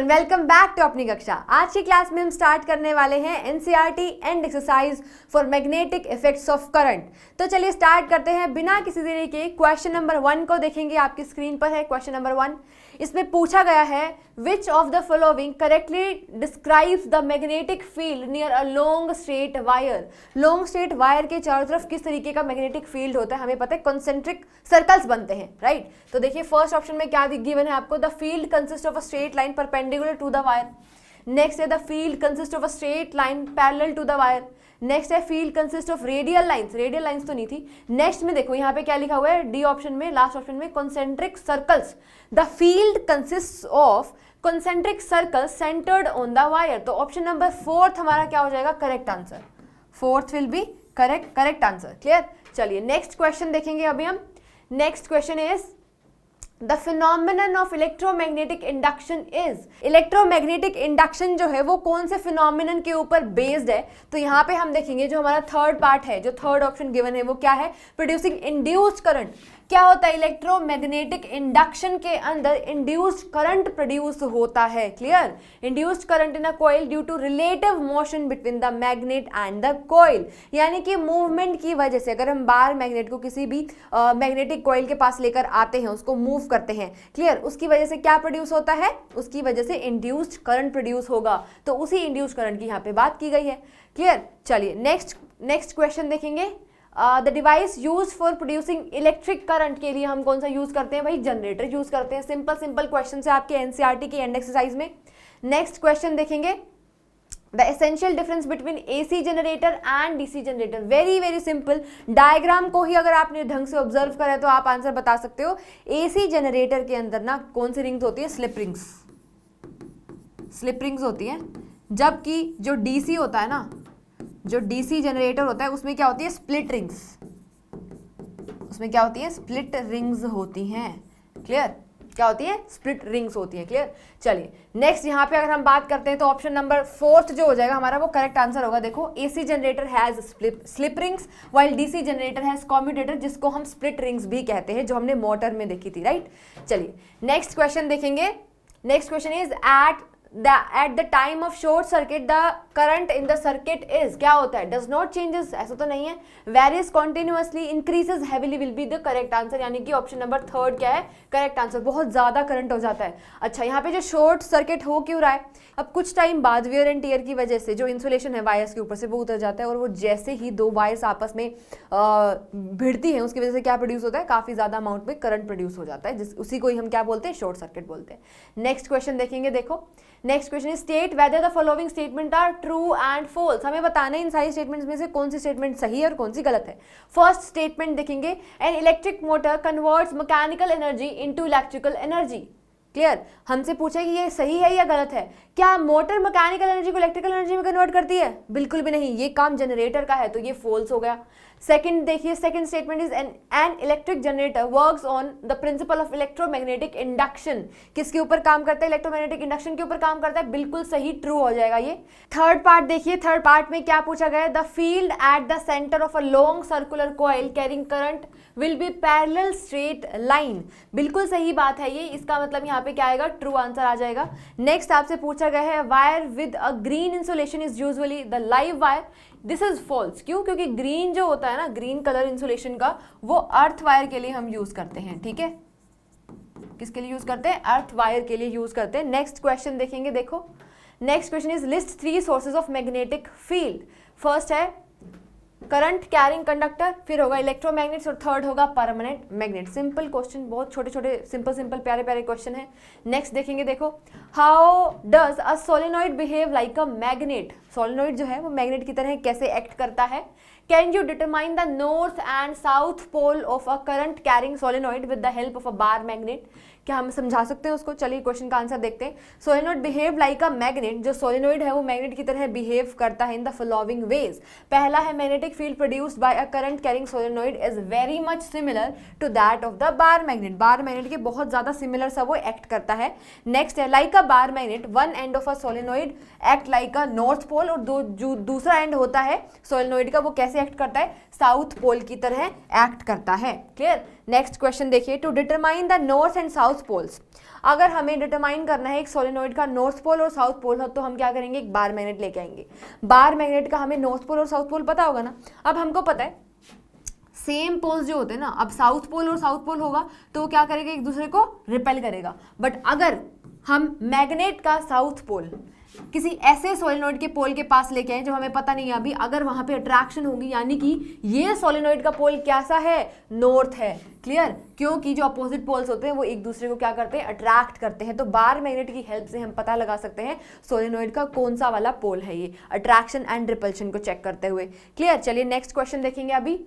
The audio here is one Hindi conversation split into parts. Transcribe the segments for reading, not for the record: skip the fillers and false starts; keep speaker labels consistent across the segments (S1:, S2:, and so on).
S1: एवरीवन, वेलकम बैक टू अपनी कक्षा। आज की क्लास में हम स्टार्ट करने वाले हैं NCERT and exercise for magnetic effects of current. तो चलिए स्टार्ट करते हैं बिना किसी देरी के। क्वेश्चन नंबर 1 को देखेंगे, आपकी स्क्रीन पर है क्वेश्चन नंबर 1। इसमें पूछा गया है which of the following correctly describes the magnetic field near a long straight wire. Long straight wire के चारों तरफ किस तरीके का मैग्नेटिक फील्ड होता है, हमें पता है कॉन्सेंट्रिक सर्कल्स बनते हैं, राइट। तो देखिए फर्स्ट ऑप्शन में क्या गिवन है आपको, the field consist of a straight line perpendicular to the wire. Next है the field consist of a straight line parallel to the wire. Next है field consist of radial lines, radial lines तो नहीं थी। नेक्स्ट में देखो यहाँ पे क्या लिखा हुआ है, डी ऑप्शन में, लास्ट ऑप्शन में, concentric circles. The field consist of concentric circles centred on the wire. तो ऑप्शन नंबर 4 हमारा क्या हो जाएगा, correct answer. 4th will be correct answer. Clear. चलिए नेक्स्ट क्वेश्चन देखेंगे अभी हम। Next question is the phenomenon of electromagnetic induction is. Electromagnetic induction जो है वो कौन से फिनोमिनन के ऊपर बेस्ड है। तो यहाँ पे हम देखेंगे जो हमारा थर्ड पार्ट है, जो थर्ड ऑप्शन गिवन है वो क्या है, प्रोड्यूसिंग इंड्यूस्ड करंट। क्या होता है, इलेक्ट्रोमैग्नेटिक इंडक्शन के अंदर इंड्यूस्ड करंट प्रोड्यूस होता है। Clear. Induced current in a coil due to relative motion between the magnet and the coil. यानी कि मूवमेंट की वजह से, अगर हम बार मैग्नेट को किसी भी मैग्नेटिक कॉइल के पास लेकर आते हैं, उसको मूव करते हैं, क्लियर, उसकी वजह से क्या प्रोड्यूस होता है, उसकी वजह से इंड्यूस्ड करंट प्रोड्यूस होगा। तो उसी इंड्यूस्ड करंट की यहाँ पे बात की गई है। क्लियर। चलिए नेक्स्ट क्वेश्चन देखेंगे। The device use for producing electric current के लिए हम कौन सा यूज करते हैं, भाई जनरेटर यूज करते हैं। सिंपल क्वेश्चन है आपके एनसीईआरटी की एंड एक्सरसाइज में। नेक्स्ट क्वेश्चन देखेंगे, the essential difference between AC generator and DC generator. Very simple. Diagram को ही अगर आपने ढंग से ऑब्जर्व करा तो आप आंसर बता सकते हो। एसी जनरेटर के अंदर ना कौन सी रिंग्स होती है, स्लिप रिंग्स होती हैं, जबकि जो डीसी होता है ना, जो डीसी जनरेटर होता है उसमें क्या होती है, स्प्लिट रिंग्स। उसमें क्या होती है, स्प्लिट रिंग्स होती हैं। क्लियर। क्या होती है, स्प्लिट रिंग्स होती हैं। क्लियर। चलिए नेक्स्ट यहाँ पे अगर हम बात करते हैं तो ऑप्शन नंबर 4 जो हो जाएगा हमारा वो करेक्ट आंसर होगा। देखो AC generator has slip rings while DC generator has commutator, जिसको हम स्प्लिट रिंग्स भी कहते हैं, जो हमने मोटर में देखी थी, राइट। चलिए नेक्स्ट क्वेश्चन देखेंगे। Next question is at the time of short circuit the current in the circuit is। क्या होता है, does not changes, ऐसा तो नहीं है, varies continuously, increases heavily will be the correct answer। यानी कि ऑप्शन नंबर 3 क्या है, करेक्ट आंसर। बहुत ज्यादा करंट हो जाता है। अच्छा यहाँ पे जो शॉर्ट सर्किट हो क्यों रहा है, अब कुछ टाइम बाद वियर एंड टियर की वजह से जो इंसुलेशन है वायर्स के ऊपर से वो उतर जाता है, और वो जैसे ही दो वायर्स आपस में भिड़ती हैं उसकी वजह से क्या प्रोड्यूस होता है, काफी ज्यादा अमाउंट में करंट प्रोड्यूस हो जाता है, उसी को ही हम क्या बोलते हैं, शॉर्ट सर्किट बोलते हैं। नेक्स्ट क्वेश्चन देखेंगे। देखो next question is state whether the following statement are true and false. हमें बताना है इन सारी स्टेटमेंट्स में से कौन सी स्टेटमेंट सही है और कौन सी गलत है। फर्स्ट स्टेटमेंट देखेंगे, an electric motor converts mechanical energy into electrical energy. Clear. हमसे पूछा कि ये सही है या गलत है। क्या मोटर मैकेनिकल एनर्जी को इलेक्ट्रिकल एनर्जी में कन्वर्ट करती है, बिल्कुल भी नहीं, ये काम जनरेटर का है, तो ये फॉल्स हो गया। सेकंड देखिए, second statement is an electric generator works on the principle of electromagnetic induction. किसके ऊपर काम करता है, इलेक्ट्रोमैग्नेटिक इंडक्शन के ऊपर काम करता है, बिल्कुल सही, ट्रू हो जाएगा ये। थर्ड पार्ट देखिए, थर्ड पार्ट में क्या पूछा गया है, the field at the centre of a long circular coil carrying current will be parallel straight line. बिल्कुल सही बात है ये, इसका मतलब यहाँ पे क्या आएगा, ट्रू आंसर आ जाएगा। नेक्स्ट आपसे पूछा गया है, wire with a green insulation is usually the live wire. This is false. क्यों, क्योंकि ग्रीन जो होता है ना, ग्रीन कलर इंसुलेशन का, वो अर्थ वायर के लिए हम यूज करते हैं। ठीक है, किसके लिए यूज करते हैं, अर्थ वायर के लिए यूज करते हैं। नेक्स्ट क्वेश्चन देखेंगे। देखो next question is list 3 sources of magnetic field. First है करंट कैरिंग कंडक्टर, फिर होगा इलेक्ट्रोमैग्नेट्स, और थर्ड होगा परमानेंट मैग्नेट। सिंपल क्वेश्चन, बहुत छोटे छोटे सिंपल प्यारे क्वेश्चन है। नेक्स्ट देखेंगे। देखो how does a solenoid behave like a magnet. Solenoid जो है वो मैग्नेट की तरह कैसे एक्ट करता है। Can you determine the north and south pole of a current carrying solenoid with the help of a bar magnet. क्या हम समझा सकते हैं उसको। चलिए क्वेश्चन का आंसर देखते हैं। Solenoid behave like a magnet, जो सोलेनॉइड है वो मैग्नेट की तरह बिहेव करता है इन द फॉलोइंग वेज। पहला है magnetic field produced by a current carrying solenoid is very much similar to that of the bar magnet. Bar magnet के बहुत ज्यादा सिमिलर सा वो एक्ट करता है। नेक्स्ट है like a bar magnet, one end of a solenoid act like a north pole, और जो दूसरा एंड होता है सोलेनॉइड का वो कैसे एक्ट करता है, साउथ पोल की तरह एक्ट करता है। क्लियर। नेक्स्ट क्वेश्चन देखिए, to determine the north and south south poles. अगर हमें डिटरमाइन करना है एक सोलेनोइड का नॉर्थ पोल और साउथ पोल, तो हम क्या करेंगे, एक बार मैग्नेट लेके आएंगे। बार मैग्नेट का हमें नॉर्थ पोल और साउथ पोल पता होगा ना। अब हमको पता है सेम पोल्स जो होते हैं ना, अब साउथ पोल और साउथ पोल होगा तो वो क्या करेगा, एक दूसरे को रिपेल करेगा। बट अगर हम मैग्नेट का साउथ पोल किसी ऐसे सोलेनोइड के पोल के पास लेके आए जो हमें पता नहीं है अभी, अगर वहां पे अट्रैक्शन होगी, यानी कि ये सोलेनोइड का पोल कैसा है, नॉर्थ है। क्लियर, क्योंकि जो अपोजिट पोल्स होते हैं वो एक दूसरे को क्या करते हैं, अट्रैक्ट करते हैं। तो बार मैग्नेट की हेल्प से हम पता लगा सकते हैं सोलेनोइड का कौन सा वाला पोल है ये, अट्रैक्शन एंड रिपल्शन को चेक करते हुए। क्लियर, चलिए नेक्स्ट क्वेश्चन देखेंगे। अभी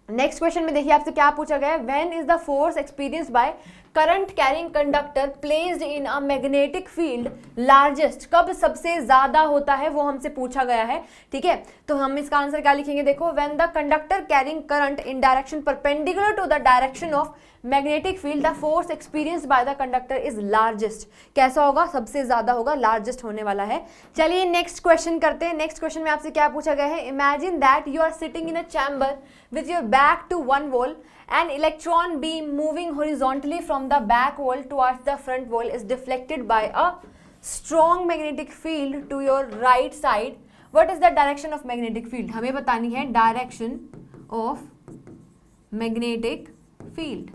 S1: नेक्स्ट क्वेश्चन में देखिए आपसे क्या पूछा गया है, when is the force experienced by current carrying conductor placed in a magnetic field largest, कब सबसे ज्यादा होता है, वो हमसे पूछा गया है। ठीक है, तो हम इसका आंसर क्या लिखेंगे, देखो, when the conductor carrying current in direction perpendicular to the direction of magnetic field the force experienced by the conductor is largest. कैसा होगा, सबसे ज्यादा होगा, लार्जेस्ट होने वाला है। चलिए नेक्स्ट क्वेश्चन करते हैं। नेक्स्ट क्वेश्चन में आपसे क्या पूछा गया है, imagine that you are sitting in a chamber with your back to one wall, an electron beam moving horizontally from the back wall towards the front wall is deflected by a strong magnetic field to your right side. What is the direction of magnetic field? हमें बतानी है direction of magnetic field।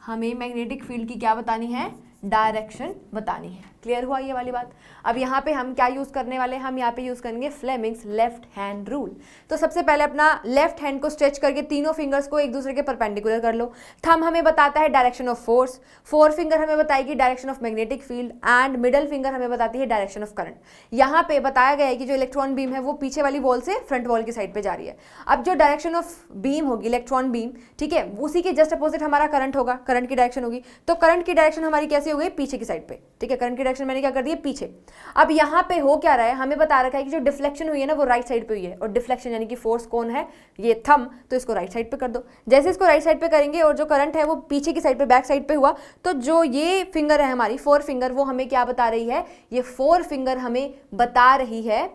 S1: हमें मैग्नेटिक फील्ड की क्या बतानी है, डायरेक्शन बतानी है। क्लियर हुआ ये वाली बात। अब यहाँ पे हम क्या यूज करने वाले हैं, हम यहाँ पे यूज करेंगे फ्लेमिंग्स लेफ्ट हैंड रूल। तो सबसे पहले अपना लेफ्ट हैंड को स्ट्रेच करके तीनों फिंगर्स को एक दूसरे के परपेंडिकुलर कर लो। थंब हमें बताता है direction of force, four finger हमें बताएगी direction of magnetic field, and middle finger हमें बताती है डायरेक्शन ऑफ करंट। यहाँ पे बताया गया है कि जो इलेक्ट्रॉन बीम है वो पीछे वाली वॉल से फ्रंट वॉल की साइड पे जा रही है। अब जो डायरेक्शन ऑफ बीम होगी, इलेक्ट्रॉन बीम, ठीक है, उसी के जस्ट अपोजिट हमारा करंट होगा, करंट की डायरेक्शन होगी। तो करंट की डायरेक्शन हमारी कैसे हो गई, पीछे की साइड पे। ठीक है, करंट की डायरेक्शन मैंने क्या कर दी, पीछे। अब यहाँ पे हो क्या रहा है, हमें बता रखा है कि जो डिफ्लेक्शन हुई है ना वो राइट साइड पे हुई है, और डिफ्लेक्शन यानी कि फोर्स कौन है, ये थंब, तो इसको राइट साइड पे कर दो। जैसे इसको राइट साइड पे करेंगे और जो करंट है वो पीछे की साइड पे, बैक साइड पे हुआ, तो जो ये फिंगर है हमारी फोर फिंगर, वो हमें क्या बता रही है, ये फोर फिंगर हमें बता रही है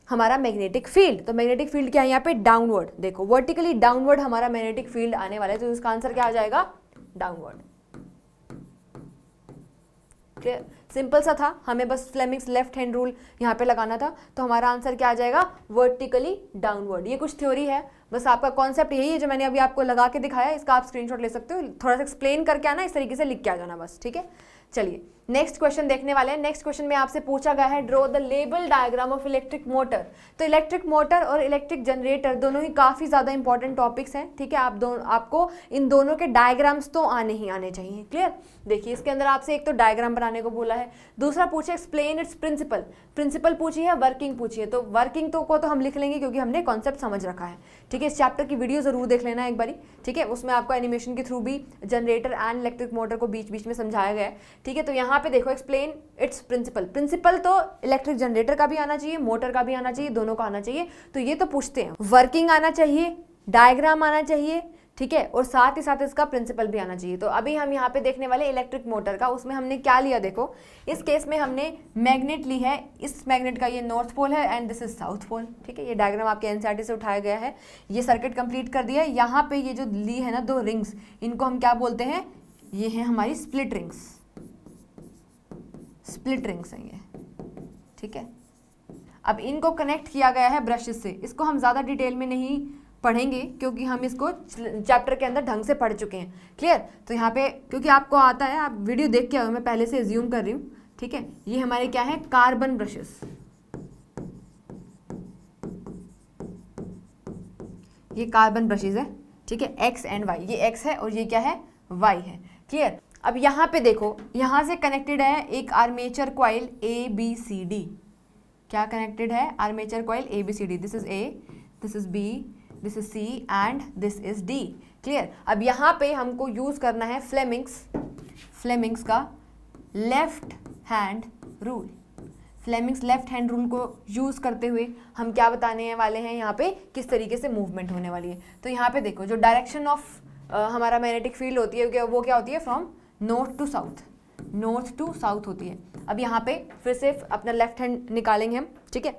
S1: हमारा मैग्नेटिक फील्ड। तो मैग्नेटिक फील्ड क्या है यहाँ पे, डाउनवर्ड। देखो वर्टिकली डाउनवर्ड हमारा मैग्नेटिक फील्ड आने वाला है, तो इसका आंसर क्या आ जाएगा, डाउनवर्ड। क्लियर, सिंपल सा था, हमें बस फ्लेमिंग्स लेफ्ट हैंड रूल यहाँ पे लगाना था, तो हमारा आंसर क्या आ जाएगा, वर्टिकली डाउनवर्ड। ये कुछ थ्योरी है, बस आपका कॉन्सेप्ट यही है जो मैंने अभी आपको लगा के दिखाया। इसका आप स्क्रीनशॉट ले सकते हो, थोड़ा सा एक्सप्लेन करके आना, इस तरीके से लिख के आ जाना बस। ठीक है, चलिए नेक्स्ट क्वेश्चन देखने वाले हैं। नेक्स्ट क्वेश्चन में आपसे पूछा गया है, draw the label diagram of electric motor. तो इलेक्ट्रिक मोटर और इलेक्ट्रिक जनरेटर दोनों ही काफी ज्यादा इंपॉर्टेंट टॉपिक्स हैं। ठीक है, आपको इन दोनों के डायग्राम्स तो आने ही आने चाहिए। क्लियर, देखिए इसके अंदर आपसे एक तो डायग्राम बनाने को बोला है, दूसरा पूछे एक्सप्लेन इट्स प्रिंसिपल। प्रिंसिपल पूछी है, वर्किंग पूछी है, तो वर्किंग को तो हम लिख लेंगे क्योंकि हमने कॉन्सेप्ट समझ रखा है। ठीक है, इस चैप्टर की वीडियो जरूर देख लेना एक बारी। ठीक है, उसमें आपको एनिमेशन के थ्रू भी जनरेटर एंड इलेक्ट्रिक मोटर को बीच बीच में समझाया गया है। ठीक है, तो यहाँ पे देखो एक्सप्लेन इट्स प्रिंसिपल। प्रिंसिपल तो इलेक्ट्रिक जनरेटर का भी आना चाहिए, मोटर का भी आना चाहिए, दोनों का आना चाहिए, तो ये तो पूछते हैं। वर्किंग आना चाहिए, डायग्राम आना चाहिए, ठीक है, और साथ ही साथ इसका प्रिंसिपल भी आना चाहिए। तो अभी हम यहाँ पे देखने वाले इलेक्ट्रिक मोटर का, उसमें हमने क्या लिया, देखो इस केस में हमने मैग्नेट ली है, इस मैग्नेट का ये नॉर्थ पोल है and this is south pole. ठीक है, ये डायग्राम आपके एनसीईआरटी से उठाया गया है। ये सर्किट कंप्लीट कर दिया है। यहाँ पे ये जो ली है ना दो रिंग्स, इनको हम क्या बोलते हैं, ये है हमारी स्प्लिट रिंग्स। स्प्लिट रिंग्स हैं ये। ठीक है, अब इनको कनेक्ट किया गया है ब्रशेस से। इसको हम ज़्यादा डिटेल में नहीं पढ़ेंगे क्योंकि हम इसको चैप्टर के अंदर ढंग से पढ़ चुके हैं। क्लियर, तो यहाँ पे क्योंकि आपको आता है, आप वीडियो देख के आओ, मैं पहले से एज्यूम कर रही हूँ। ठीक है, ये हमारे क्या है, कार्बन ब्रशेस। ये कार्बन ब्रशेस है। ठीक है, एक्स एंड वाई, ये एक्स है और ये क्या है, वाई है। क्लियर, अब यहाँ पे देखो, यहाँ से कनेक्टेड है एक आर्मेचर कॉइल ABCD। क्या कनेक्टेड है, armature coil ABCD। This is A, this is B, this is C and this is D। Clear, अब यहाँ पे हमको यूज करना है फ्लेमिंग्स का left hand rule. Fleming's left hand rule को यूज करते हुए हम क्या बताने वाले हैं, यहाँ पे किस तरीके से मूवमेंट होने वाली है। तो यहाँ पे देखो, जो डायरेक्शन ऑफ हमारा मैग्नेटिक फील्ड होती है वो क्या होती है, from north to south, north to south होती है। अब यहाँ पे फिर से अपना लेफ्ट हैंड निकालेंगे हम। ठीक है,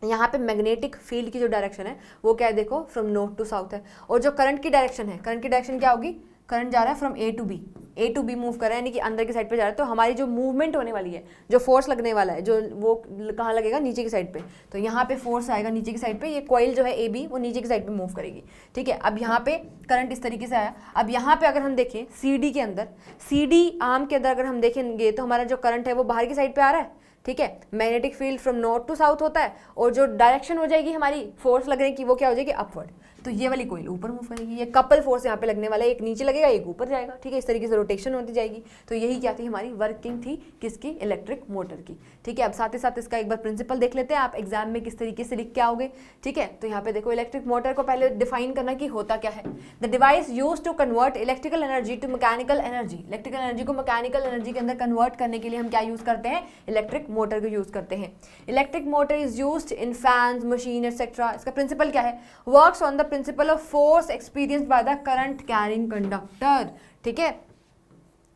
S1: यहाँ पे मैग्नेटिक फील्ड की जो डायरेक्शन है वो क्या है, देखो फ्रॉम नॉर्थ टू साउथ है। और जो करंट की डायरेक्शन है, करंट की डायरेक्शन क्या होगी, करंट जा रहा है from A to B, A to B move कर रहे हैं, यानी कि अंदर की साइड पे जा रहे हैं, तो हमारी जो मूवमेंट होने वाली है, जो फोर्स लगने वाला है, जो वो कहाँ लगेगा, नीचे की साइड पे। तो यहाँ पे फोर्स आएगा नीचे की साइड पे, ये कॉइल जो है AB वो नीचे की साइड पे मूव करेगी, ठीक है। अब यहाँ पे करंट इस तरीके से आया। अब यहाँ पे अगर हम देखें CD के अंदर, CD आर्म के अंदर अगर हम देखेंगे तो हमारा जो करंट है वो बाहर की साइड पे आ रहा है, ठीक है। Magnetic field from north to south होता है, और जो डायरेक्शन हो जाएगी हमारी फोर्स लगने की वो क्या हो जाएगी, अपवर्ड। तो ये वाली कोइल ऊपर मूव करेगी, ये कपल फोर्स यहाँ पे लगने वाला है, एक नीचे लगेगा एक ऊपर जाएगा, ठीक है। इस तरीके से रोटेशन होती जाएगी। तो यही क्या थी, हमारी वर्किंग थी किसकी, इलेक्ट्रिक मोटर की, ठीक है। अब साथ ही साथ इसका एक बार प्रिंसिपल देख लेते हैं, आप एग्जाम में किस तरीके से लिख के आओगे, ठीक है। तो यहाँ पे देखो, इलेक्ट्रिक मोटर को पहले डिफाइन करना कि होता क्या है। The device use to convert electrical energy to mechanical energy, electrical energy को मैकेनिकल एनर्जी के अंदर कन्वर्ट करने के लिए हम क्या यूज करते हैं, इलेक्ट्रिक मोटर को यूज करते हैं। Electric motor is used in fans, machine etcetera. इसका प्रिंसिपल क्या है, works on the principle of force experienced by the current carrying conductor, ठीक है,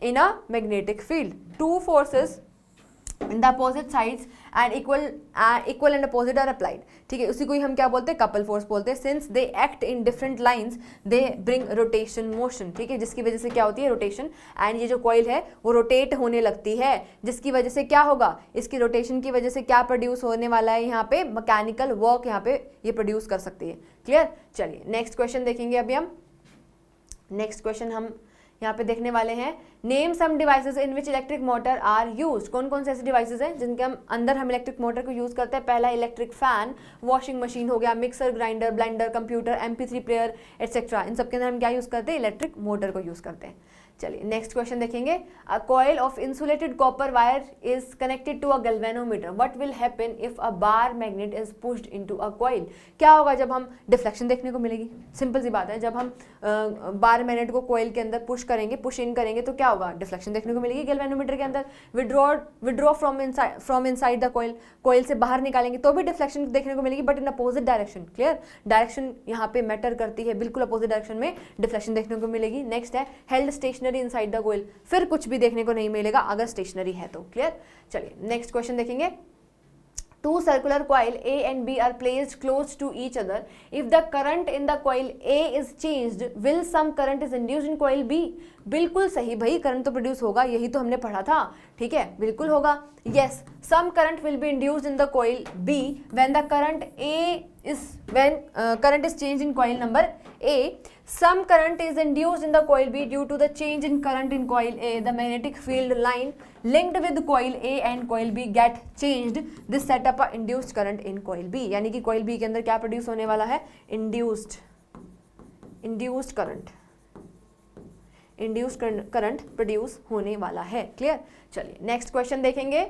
S1: in a magnetic field. Two forces in the opposite sides and equal and opposite are applied, ठीक है। उसी को ही हम क्या बोलते हैं, कपल फोर्स बोलते हैं। Since they act in different lines, they bring rotation motion, ठीक है, जिसकी वजह से क्या होती है, रोटेशन। एंड ये जो कॉइल है वो रोटेट होने लगती है, जिसकी वजह से क्या होगा, इसकी रोटेशन की वजह से क्या प्रोड्यूस होने वाला है, यहाँ पे मैकेनिकल वर्क यहाँ पे ये प्रोड्यूस कर सकती है। क्लियर। चलिए नेक्स्ट क्वेश्चन देखेंगे। अभी हम नेक्स्ट क्वेश्चन हम यहाँ पे देखने वाले हैं, name some devices in which electric motor are used. कौन कौन से ऐसे डिवाइसेस हैं जिनके अंदर हम इलेक्ट्रिक मोटर को यूज करते हैं। पहला इलेक्ट्रिक फैन, वॉशिंग मशीन हो गया, mixer grinder, blender, computer, MP3 player etcetera, इन सब के अंदर हम क्या यूज करते हैं, इलेक्ट्रिक मोटर को यूज करते हैं। चलिए नेक्स्ट क्वेश्चन देखेंगे। A coil of insulated copper wire is connected to a galvanometer, what will happen if a bar magnet is pushed into a coil. क्या होगा जब हम, डिफ्लेक्शन देखने को मिलेगी, सिंपल सी बात है। जब हम बार मैग्नेट को कॉइल के अंदर पुश करेंगे, पुश इन करेंगे तो क्या होगा, डिफ्लेक्शन देखने को मिलेगी गैल्वेनोमीटर के अंदर। Withdraw from inside the coil, coil से बाहर निकालेंगे तो भी डिफ्लेक्शन देखने को मिलेगी, but in opposite direction. Clear, direction यहाँ पे मैटर करती है, बिल्कुल अपोजिट डायरेक्शन में डिफ्लेक्शन देखने को मिलेगी। नेक्स्ट है held stationary inside the coil, फिर कुछ भी देखने को नहीं मिलेगा अगर स्टेशनरी है तो। क्लियर। चलिए नेक्स्ट क्वेश्चन देखेंगे। Two circular coil A and B are placed close to each other. If the current in the coil A is changed, will some current is induced in coil B? बिल्कुल सही भाई, करंट तो प्रोड्यूस होगा, यही तो हमने पढ़ा था, ठीक है, बिल्कुल होगा। Yes, some current will be induced in the coil B when the current current is changed in coil number A. Some current is induced in the coil B due to the change in current in coil A. The magnetic field line linked with coil A and coil B get changed. This set up a induced current in coil B. यानी कि coil B के अंदर क्या प्रोड्यूस होने वाला है, induced करंट प्रोड्यूस होने वाला है। क्लियर। चलिए नेक्स्ट क्वेश्चन देखेंगे।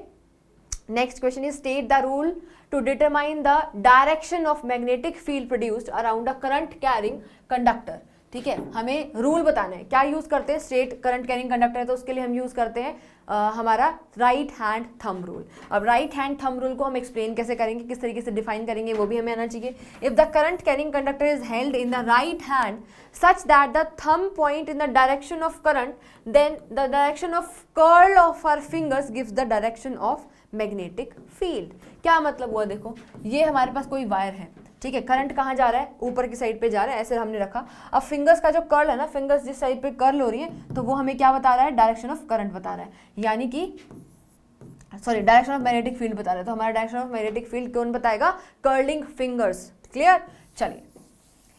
S1: Next question is state the rule to determine the direction of magnetic field produced around a current carrying conductor. ठीक है, हमें रूल बताना है, क्या यूज करते हैं, स्ट्रेट करंट कैरिंग कंडक्टर है तो उसके लिए हम यूज करते हैं हमारा राइट हैंड थंब रूल। अब राइट हैंड थंब रूल को हम एक्सप्लेन कैसे करेंगे, किस तरीके से डिफाइन करेंगे, वो भी हमें आना चाहिए। If the current carrying conductor is held in the right hand such that the thumb point in the direction of current, then the direction of curl of our fingers gives the direction of magnetic field. क्या मतलब हुआ, देखो ये हमारे पास कोई वायर है, ठीक है, करंट कहाँ जा रहा है, ऊपर की साइड पे जा रहा है, ऐसे हमने रखा। अब फिंगर्स का जो कर्ल है ना, फिंगर्स जिस साइड पे कर्ल हो रही है तो वो हमें क्या बता रहा है, डायरेक्शन ऑफ करंट बता रहा है, यानी कि sorry direction of magnetic field बता रहा है। तो हमारा डायरेक्शन ऑफ मैग्नेटिक फील्ड कौन बताएगा, कर्लिंग फिंगर्स। क्लियर। चलिए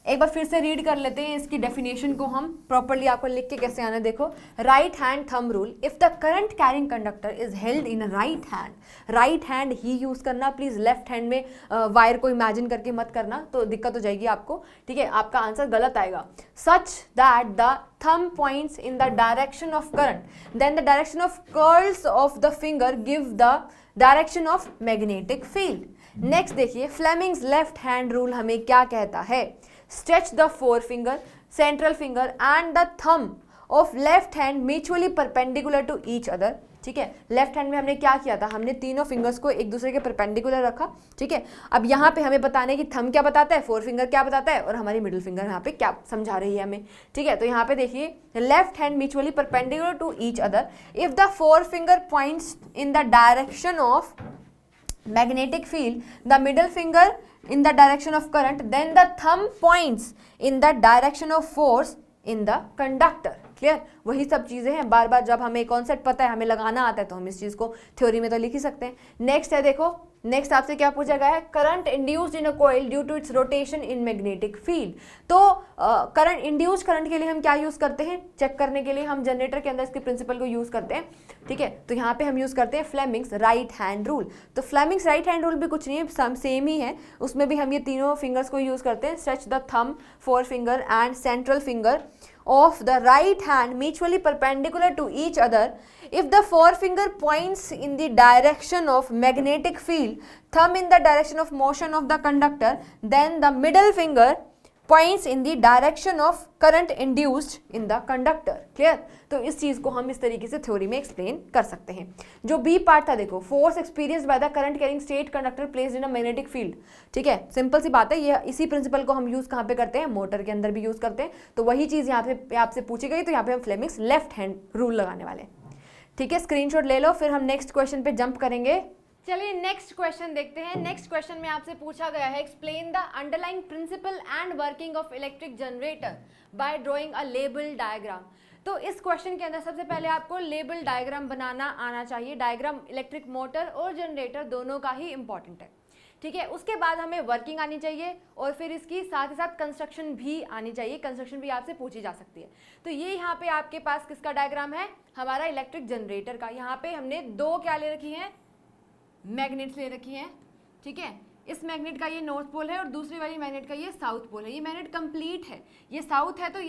S1: एक बार फिर से रीड कर लेते हैं इसकी डेफिनेशन को, हम प्रॉपर्ली आपको लिख के कैसे आना है। देखो, right hand thumb rule, if the current carrying conductor is held in right hand, right hand he use करना, प्लीज लेफ्ट हैंड में वायर को इमेजिन करके मत करना, तो दिक्कत हो जाएगी आपको, ठीक है, आपका आंसर गलत आएगा। सच that the thumb points in the direction of current, then the direction of curls of the finger give the direction of magnetic field. Next देखिए, फ्लेमिंग्स लेफ्ट हैंड रूल हमें क्या कहता है, stretch the forefinger, central finger and the thumb of left hand mutually perpendicular to each other. ठीक है, लेफ्ट हैंड में हमने क्या किया था, हमने तीनों फिंगर्स को एक दूसरे के परपेंडिकुलर रखा। ठीक है, अब यहाँ पे हमें बताना है कि थंब क्या बताता है, फोर फिंगर क्या बताता है, और हमारी मिडिल फिंगर यहाँ पे क्या समझा रही है हमें। ठीक है, तो यहाँ पे देखिए, left hand mutually perpendicular to each other, if the four finger points in the direction of magnetic field, the middle finger in the direction of current, then the thumb points in the direction of force, in the conductor. Clear, वही सब चीजें हैं, बार बार जब हमें कॉन्सेप्ट पता है, हमें लगाना आता है, तो हम इस चीज को थ्योरी में तो लिख ही सकते हैं। नेक्स्ट है, देखो नेक्स्ट आपसे क्या पूछा गया है, current induced in a coil due to its rotation in magnetic field. तो करंट इंड्यूस्ड करंट के लिए हम क्या यूज करते हैं, चेक करने के लिए हम जनरेटर के अंदर इसके प्रिंसिपल को यूज करते हैं। ठीक है, तो यहाँ पे हम यूज करते हैं फ्लेमिंग्स राइट हैंड रूल। तो फ्लेमिंग्स राइट हैंड रूल भी कुछ नहीं है, सेम ही है, उसमें भी हम ये तीनों फिंगर्स को यूज करते हैं, stretch the thumb, four finger and central finger of the right hand mutually perpendicular to each other. If the forefinger points in the direction of magnetic field, thumb in the direction of motion of the conductor, then the middle finger points in the direction of current induced in the conductor. Clear? तो इस चीज को हम इस तरीके से थ्योरी में एक्सप्लेन कर सकते हैं। जो बी पार्ट था, देखो force experienced by the current carrying state conductor placed in a magnetic field. ठीक है, सिंपल सी बात है, ये इसी प्रिंसिपल को हम यूज कहाँ पे करते हैं, मोटर के अंदर भी यूज करते हैं। तो वही चीज यहाँ पे आपसे पूछी गई, तो यहाँ पे हम फ्लेमिंग्स लेफ्ट हैंड रूल लगाने वाले हैं। ठीक है, स्क्रीनशॉट ले लो, फिर हम नेक्स्ट क्वेश्चन पे जंप करेंगे। चलिए नेक्स्ट क्वेश्चन देखते हैं। नेक्स्ट क्वेश्चन में आपसे पूछा गया है, explain the underlying principle and working of electric generator by drawing a label diagram. तो इस क्वेश्चन के अंदर सबसे पहले आपको लेबल डायग्राम बनाना आना चाहिए। डायग्राम इलेक्ट्रिक मोटर और जनरेटर दोनों का ही इंपॉर्टेंट है। ठीक है, उसके बाद हमें वर्किंग आनी चाहिए और फिर इसकी साथ ही साथ कंस्ट्रक्शन भी आनी चाहिए। कंस्ट्रक्शन भी आपसे पूछी जा सकती है। तो ये यहाँ पे आपके पास किसका डायग्राम है, हमारा इलेक्ट्रिक जनरेटर का। यहाँ पे हमने दो क्या ले रखी हैं, मैग्नेट्स ले रखी हैं। ठीक है, इस मैग्नेट का ये नॉर्थ पोल है और दूसरी वाली मैग्नेट का ये साउथ पोल है। ये मैग्नेट कंप्लीट है, ये साउथ है, तो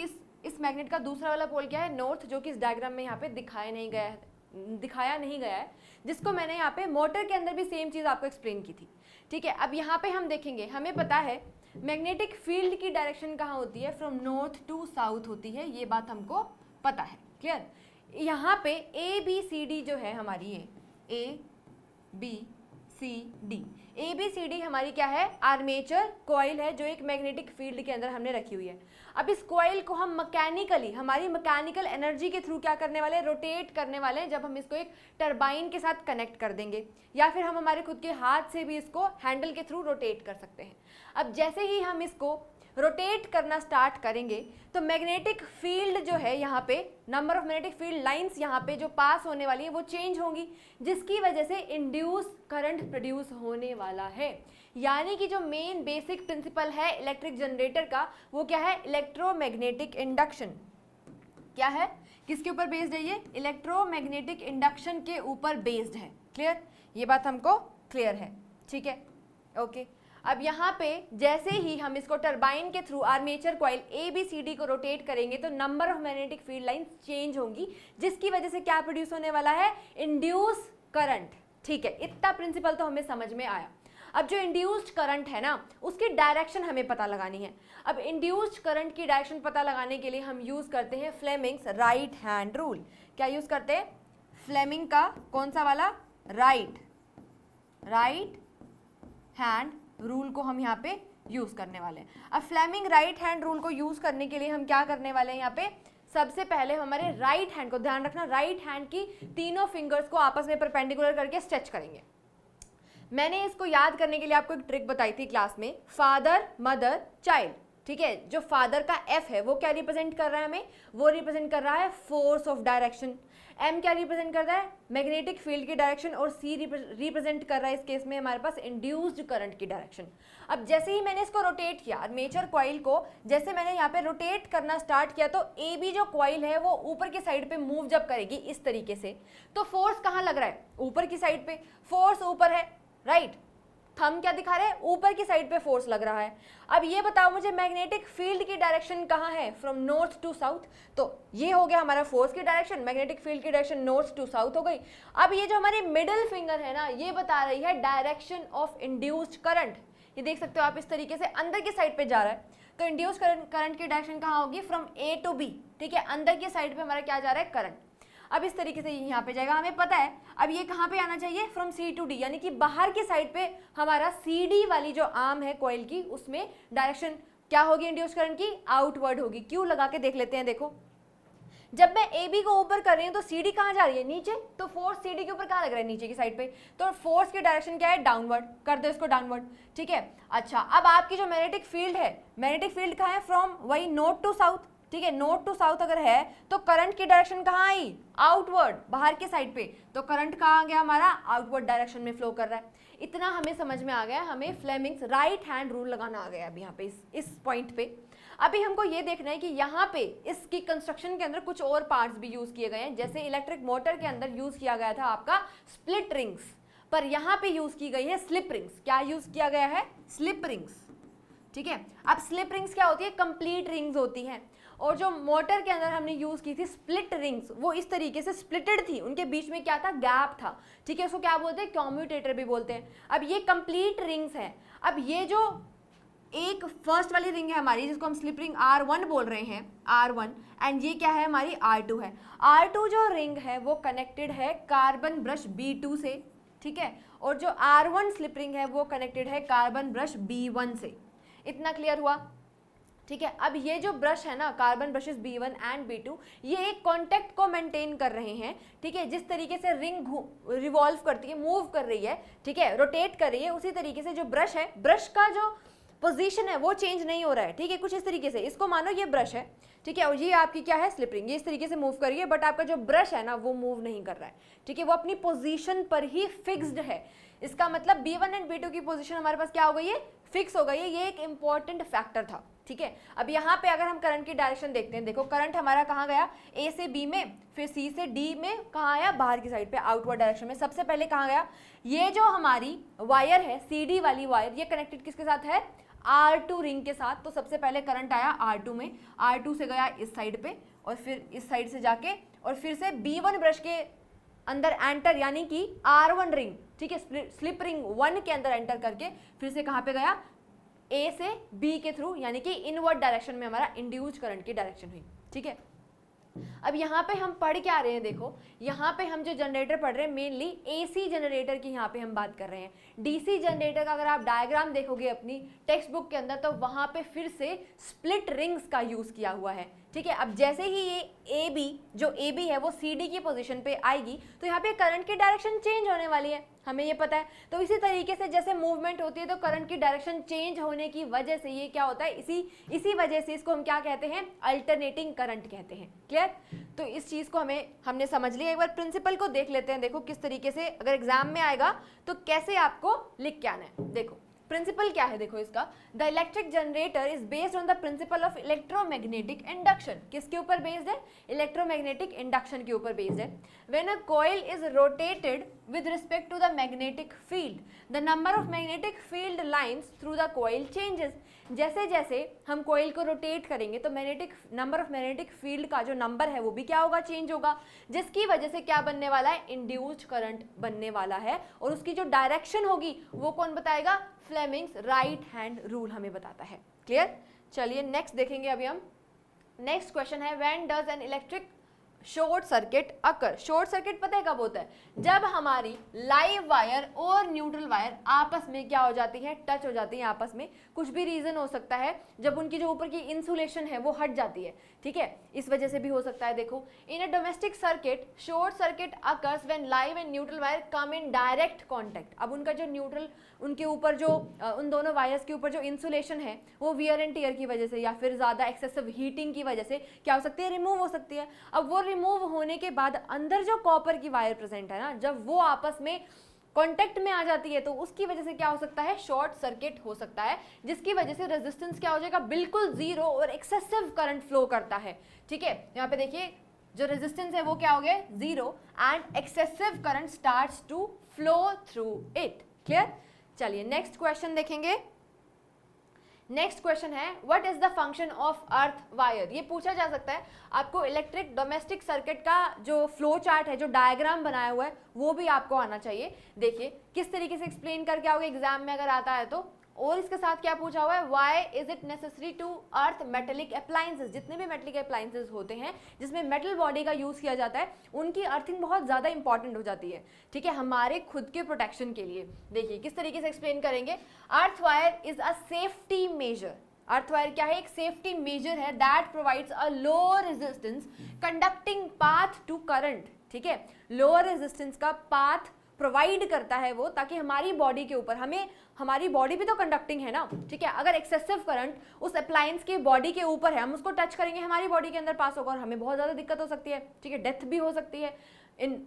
S1: इस मैग्नेट का दूसरा वाला पोल क्या है, नॉर्थ, जो कि इस डायग्राम में यहाँ पे दिखाया नहीं गया है, जिसको मैंने यहाँ पे मोटर के अंदर भी सेम चीज आपको एक्सप्लेन की थी। ठीक है, अब यहाँ पे हम देखेंगे, हमें पता है मैग्नेटिक फील्ड की डायरेक्शन कहाँ होती है, फ्रॉम नॉर्थ टू साउथ होती है, ये बात हमको पता है। क्लियर, यहाँ पे ABCD जो है हमारी, ये ABCD हमारी क्या है, आर्मेचर कॉइल है, जो एक मैग्नेटिक फील्ड के अंदर हमने रखी हुई है। अब इस कॉइल को हम मैकेनिकली, हमारी मैकेनिकल एनर्जी के थ्रू क्या करने वाले, रोटेट करने वाले हैं। जब हम इसको एक टरबाइन के साथ कनेक्ट कर देंगे, या फिर हम हमारे खुद के हाथ से भी इसको हैंडल के थ्रू रोटेट कर सकते हैं। अब जैसे ही हम इसको रोटेट करना स्टार्ट करेंगे, तो मैग्नेटिक फील्ड जो है यहाँ पे, number of magnetic field lines यहाँ पे जो पास होने वाली है वो चेंज होंगी, जिसकी वजह से इंड्यूस करंट प्रोड्यूस होने वाला है। यानी कि जो मेन बेसिक प्रिंसिपल है इलेक्ट्रिक जनरेटर का, वो क्या है, इलेक्ट्रोमैग्नेटिक इंडक्शन। क्या है, किसके ऊपर बेस्ड है ये, इलेक्ट्रोमैग्नेटिक इंडक्शन के ऊपर बेस्ड है। क्लियर, ये बात हमको क्लियर है। ठीक है, ओके। अब यहाँ पे जैसे ही हम इसको टरबाइन के थ्रू आर्मेचर कॉइल ABCD को रोटेट करेंगे, तो number of magnetic field lines change होंगी, जिसकी वजह से क्या प्रोड्यूस होने वाला है, इंड्यूस करंट। ठीक है, इतना प्रिंसिपल तो हमें समझ में आया। अब जो इंड्यूस्ड करंट है ना, उसकी डायरेक्शन हमें पता लगानी है। अब इंड्यूस्ड करंट की डायरेक्शन पता लगाने के लिए हम यूज करते हैं फ्लेमिंग्स राइट हैंड रूल। क्या यूज करते हैं, फ्लेमिंग का कौन सा वाला, राइट हैंड रूल को हम यहाँ पे यूज करने वाले हैं। अब फ्लेमिंग राइट हैंड रूल को यूज करने के लिए हम क्या करने वाले हैं, यहाँ पे सबसे पहले हमारे राइट हैंड को, ध्यान रखना, राइट हैंड की तीनों फिंगर्स को आपस में परपेंडिकुलर करके स्ट्रेच करेंगे। मैंने इसको याद करने के लिए आपको एक ट्रिक बताई थी क्लास में, फादर मदर चाइल्ड। ठीक है, जो फादर का F है वो क्या रिप्रेजेंट कर रहा है हमें, वो रिप्रेजेंट कर रहा है फोर्स ऑफ डायरेक्शन। M क्या रिप्रेजेंट कर रहा है, मैग्नेटिक फील्ड की डायरेक्शन, और C रिप्रेजेंट कर रहा है इस केस में हमारे पास इंड्यूस्ड करंट की डायरेक्शन। अब जैसे ही मैंने इसको रोटेट किया, आर्मेचर कॉइल को जैसे मैंने यहाँ पे रोटेट करना स्टार्ट किया, तो AB जो कॉइल है वो ऊपर की साइड पे मूव जब करेगी इस तरीके से, तो फोर्स कहाँ लग रहा है, ऊपर की साइड पे, फोर्स ऊपर है, राइट। थंब क्या दिखा रहे हैं, ऊपर की साइड पे फोर्स लग रहा है। अब ये बताओ मुझे मैग्नेटिक फील्ड की डायरेक्शन कहाँ है, फ्रॉम नॉर्थ टू साउथ। तो ये हो गया हमारा फोर्स की डायरेक्शन, मैग्नेटिक फील्ड की डायरेक्शन नॉर्थ टू साउथ हो गई। अब ये जो हमारी मिडिल फिंगर है ना, ये बता रही है डायरेक्शन ऑफ इंड्यूस्ड करंट। ये देख सकते हो आप, इस तरीके से अंदर की साइड पे जा रहा है, तो इंड्यूस्ड करंट की डायरेक्शन कहाँ होगी, फ्रॉम A टू B। ठीक है, अंदर की साइड पे हमारा क्या जा रहा है, करंट। अब इस तरीके से यहाँ पे जाएगा, हमें पता है। अब ये कहाँ पे आना चाहिए, फ्रॉम C टू D, यानी कि बाहर की साइड पे हमारा CD वाली जो आर्म है कॉइल की, उसमें डायरेक्शन क्या होगी इंड्यूस करंट की, आउटवर्ड होगी। क्यों लगा के देख लेते हैं। देखो, जब मैं AB को ऊपर कर रही हूँ तो CD कहाँ जा रही है, नीचे, तो फोर्स CD के ऊपर कहाँ लग रहा है, नीचे की साइड पे, तो फोर्स की डायरेक्शन क्या है, डाउनवर्ड। कर दो इसको डाउनवर्ड। ठीक है, अच्छा, अब आपकी जो मैग्नेटिक फील्ड है, मैग्नेटिक फील्ड कहाँ है, फ्रॉम वही नॉर्थ टू साउथ, ठीक है, नॉर्थ टू साउथ अगर है तो करंट की डायरेक्शन कहाँ आई, आउटवर्ड, बाहर के साइड पे, तो करंट कहाँ आ गया हमारा, आउटवर्ड डायरेक्शन में फ्लो कर रहा है। इतना हमें समझ में आ गया, हमें फ्लेमिंग्स राइट हैंड रूल लगाना आ गया अभी यहाँ पे इस पॉइंट पे। अभी हमको ये देखना है कि यहाँ पे इसकी कंस्ट्रक्शन के अंदर कुछ और पार्ट्स भी यूज किए गए हैं, जैसे इलेक्ट्रिक मोटर के अंदर यूज किया गया था आपका स्प्लिट रिंग्स, पर यहाँ पे यूज की गई है स्लिप रिंग्स। क्या यूज किया गया है, स्लिप रिंग्स, ठीक है। अब स्लिप रिंग्स क्या होती है, कंप्लीट रिंग्स होती हैं, और जो मोटर के अंदर हमने यूज की थी स्प्लिट रिंग्स, वो इस तरीके से स्प्लिटेड थी, उनके बीच में क्या था, गैप था, ठीक है, उसको क्या बोलते हैं, कम्यूटेटर भी बोलते हैं। अब ये कंप्लीट रिंग्स है। अब ये जो एक फर्स्ट वाली रिंग है हमारी, जिसको हम स्लिप रिंग R1 बोल रहे हैं, R1, एंड ये क्या है हमारी, R2 है। R2 जो रिंग है वो कनेक्टेड है कार्बन ब्रश B2 से, ठीक है, और जो R1 स्लिप रिंग है वो कनेक्टेड है कार्बन ब्रश B1 से। इतना क्लियर हुआ, ठीक है। अब ये जो ब्रश है ना, carbon brushes B1 and B2, ये एक कॉन्टेक्ट को मेंटेन कर रहे हैं, ठीक है। जिस तरीके से रिंग रिवॉल्व करती है, मूव कर रही है, ठीक है, रोटेट कर रही है, उसी तरीके से जो ब्रश है, ब्रश का जो पोजीशन है वो चेंज नहीं हो रहा है, ठीक है, कुछ इस तरीके से। इसको मानो ये ब्रश है, ठीक है, और ये आपकी क्या है, स्लिप रिंग, ये इस तरीके से मूव कर रही है, बट आपका जो ब्रश है ना वो मूव नहीं कर रहा है, ठीक है, वो अपनी पोजीशन पर ही फिक्स्ड है। इसका मतलब B1 एंड B2 की पोजीशन हमारे पास क्या हो गई है, फिक्स हो गई है। ये एक इंपॉर्टेंट फैक्टर था, ठीक है। अब यहाँ पे अगर हम करंट की डायरेक्शन देखते हैं, देखो करंट हमारा कहाँ गया, A से B में, फिर C से D में, कहाँ आया, बाहर की साइड पे, आउटवर्ड डायरेक्शन में। सबसे पहले कहाँ गया, ये जो हमारी वायर है, CD वाली वायर, ये कनेक्टेड किसके साथ है, R2 रिंग के साथ। तो सबसे पहले करंट आया R2 में, R2 से गया इस साइड पे, और फिर इस साइड से जाके, और फिर से B1 ब्रश के अंदर एंटर, यानी कि R1 रिंग, ठीक है, स्लिप रिंग 1 के अंदर एंटर करके फिर से कहाँ पे गया, A से B के थ्रू, यानी कि इनवर्ड डायरेक्शन में हमारा इंड्यूस्ड करंट की डायरेक्शन हुई, ठीक है। अब यहाँ पे हम पढ़ क्या रहे हैं, देखो यहाँ पे हम जो जनरेटर पढ़ रहे हैं मेनली AC जनरेटर की यहाँ पे हम बात कर रहे हैं। DC जनरेटर का अगर आप डायग्राम देखोगे अपनी टेक्स्ट बुक के अंदर, तो वहाँ पे फिर से स्प्लिट रिंग्स का यूज किया हुआ है, ठीक है। अब जैसे ही ये AB, जो AB है वो CD की पोजीशन पे आएगी, तो यहाँ पे करंट की डायरेक्शन चेंज होने वाली है, हमें ये पता है। तो इसी तरीके से जैसे मूवमेंट होती है, तो करंट की डायरेक्शन चेंज होने की वजह से ये क्या होता है, इसी वजह से इसको हम क्या कहते हैं, अल्टरनेटिंग करंट कहते हैं। क्लियर? तो इस चीज को हमने समझ लिया। एक बार प्रिंसिपल को देख लेते हैं, देखो किस तरीके से अगर एग्जाम में आएगा तो कैसे आपको लिख के आना है। देखो प्रिंसिपल क्या है, देखो इसका, the electric generator is based on the principle of electromagnetic induction. किसके ऊपर बेस्ड है, इलेक्ट्रोमैग्नेटिक इंडक्शन के ऊपर बेस्ड है। When a coil is rotated with respect to the magnetic field, the number of magnetic field lines through the coil changes। जैसे जैसे हम कोयल को रोटेट करेंगे तो नंबर ऑफ मैग्नेटिक फील्ड का जो नंबर है वो भी क्या होगा, चेंज होगा, जिसकी वजह से क्या बनने वाला है, इंड्यूस्ड करंट बनने वाला है। और उसकी जो डायरेक्शन होगी वो कौन बताएगा, फ्लेमिंग्स राइट हैंड रूल हमें बताता है। क्लियर? चलिए नेक्स्ट देखेंगे अभी हम। नेक्स्ट क्वेश्चन है, when does an electric short circuit occur. Short circuit पता है कब होता है, जब हमारी लाइव वायर और न्यूट्रल वायर आपस में क्या हो जाती है, टच हो जाती है आपस में। कुछ भी रीजन हो सकता है, जब उनकी जो ऊपर की इंसुलेशन है वो हट जाती है, ठीक है, इस वजह से भी हो सकता है। देखो in a domestic circuit short circuit occurs when live and neutral wire come in direct contact. अब उनका जो न्यूट्रल, उनके ऊपर जो उन दोनों वायर्स के ऊपर जो इंसुलेशन है वो वियर एंड टियर की वजह से या फिर ज्यादा एक्सेसिव हीटिंग की वजह से क्या हो सकती है, रिमूव हो सकती है। अब वो रिमूव होने के बाद अंदर जो कॉपर की वायर प्रेजेंट है ना, जब वो आपस में कांटेक्ट में आ जाती है तो उसकी वजह से क्या हो सकता है, शॉर्ट सर्किट हो सकता है, जिसकी वजह से रेजिस्टेंस क्या हो जाएगा, बिल्कुल जीरो, और एक्सेसिव करंट फ्लो करता है। ठीक है, यहाँ पे देखिए जो रेजिस्टेंस है वो क्या हो गया, zero, and excessive current starts to flow through it. Clear? चलिए नेक्स्ट क्वेश्चन देखेंगे। नेक्स्ट क्वेश्चन है, what is the function of earth wire. ये पूछा जा सकता है आपको। इलेक्ट्रिक डोमेस्टिक सर्किट का जो फ्लो चार्ट है, जो डायग्राम बनाया हुआ है, वो भी आपको आना चाहिए। देखिए किस तरीके से एक्सप्लेन करके आओगे एग्जाम में अगर आता है तो। और इसके साथ क्या पूछा हुआ है, why is it necessary to earth metallic appliances. जितने भी मेटेलिक अप्लायंसेस होते हैं जिसमें मेटल बॉडी का यूज किया जाता है, उनकी अर्थिंग बहुत ज्यादा इंपॉर्टेंट हो जाती है, ठीक है, हमारे खुद के प्रोटेक्शन के लिए। देखिए किस तरीके से एक्सप्लेन करेंगे। Earth wire is a safety measure. Earth wire क्या है, एक सेफ्टी मेजर है that provides a low resistance conducting path to current. ठीक है, लोअर रेजिस्टेंस का पाथ प्रोवाइड करता है वो, ताकि हमारी बॉडी के ऊपर, हमें, हमारी बॉडी भी तो कंडक्टिंग है ना, ठीक है, अगर एक्सेसिव करंट उस अप्लायंस के बॉडी के ऊपर है, हम उसको टच करेंगे, हमारी बॉडी के अंदर पास होगा और हमें बहुत ज़्यादा दिक्कत हो सकती है, ठीक है, डेथ भी हो सकती है इन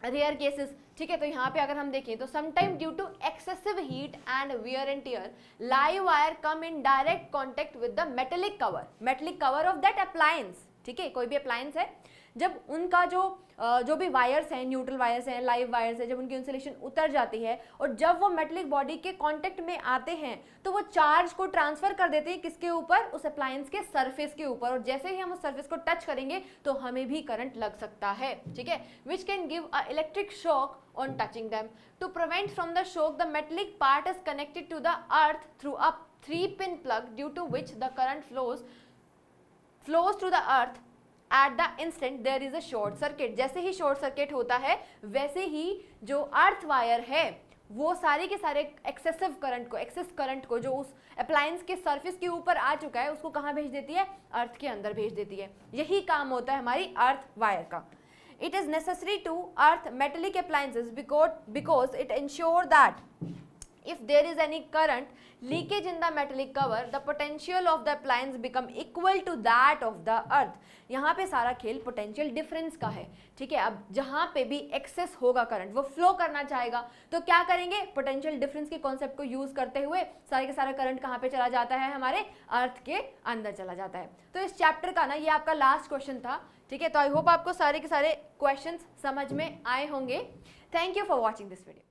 S1: रेयर केसेस, ठीक है। तो यहाँ पे अगर हम देखें तो sometime due to excessive heat and wear and tear live wire come in direct contact with the metallic cover of that appliance, ठीक है, कोई भी अप्लायंस है, जब उनका जो भी वायर्स हैं, न्यूट्रल वायर्स हैं, लाइव वायर्स हैं, जब उनकी इंसुलेशन उतर जाती है और जब वो मेटेलिक बॉडी के कांटेक्ट में आते हैं तो वो चार्ज को ट्रांसफर कर देते हैं किसके ऊपर, उस अप्लायंस के सरफेस के ऊपर, और जैसे ही हम उस सरफेस को टच करेंगे तो हमें भी करंट लग सकता है, ठीक है, which can give a electric shock on touching them. To prevent from the shock the metallic part is connected to the earth through a 3-pin plug due to which the current flows to the earth at the instant there is a short circuit। जैसे ही शॉर्ट सर्किट होता है वैसे ही जो अर्थ वायर है वो सारे के सारे एक्सेस करंट को जो उस अप्लायंस के सरफेस के ऊपर आ चुका है उसको कहाँ भेज देती है, अर्थ के अंदर भेज देती है। यही काम होता है हमारी अर्थ वायर का। It is necessary to earth metallic appliances because it ensure that if there is any current leakage in the metallic cover the potential of the appliance become equal to that of the earth। यहाँ पे सारा खेल पोटेंशियल डिफरेंस का है, ठीक है। अब जहाँ पे भी एक्सेस होगा करंट वो फ्लो करना चाहेगा तो क्या करेंगे, पोटेंशियल डिफरेंस के कॉन्सेप्ट को यूज करते हुए सारे के सारा करंट कहाँ पे चला जाता है, हमारे अर्थ के अंदर चला जाता है। तो इस चैप्टर का ना ये आपका लास्ट क्वेश्चन था, ठीक है। तो आई होप आपको सारे के सारे क्वेश्चंस समझ में आए होंगे। Thank you for watching this video.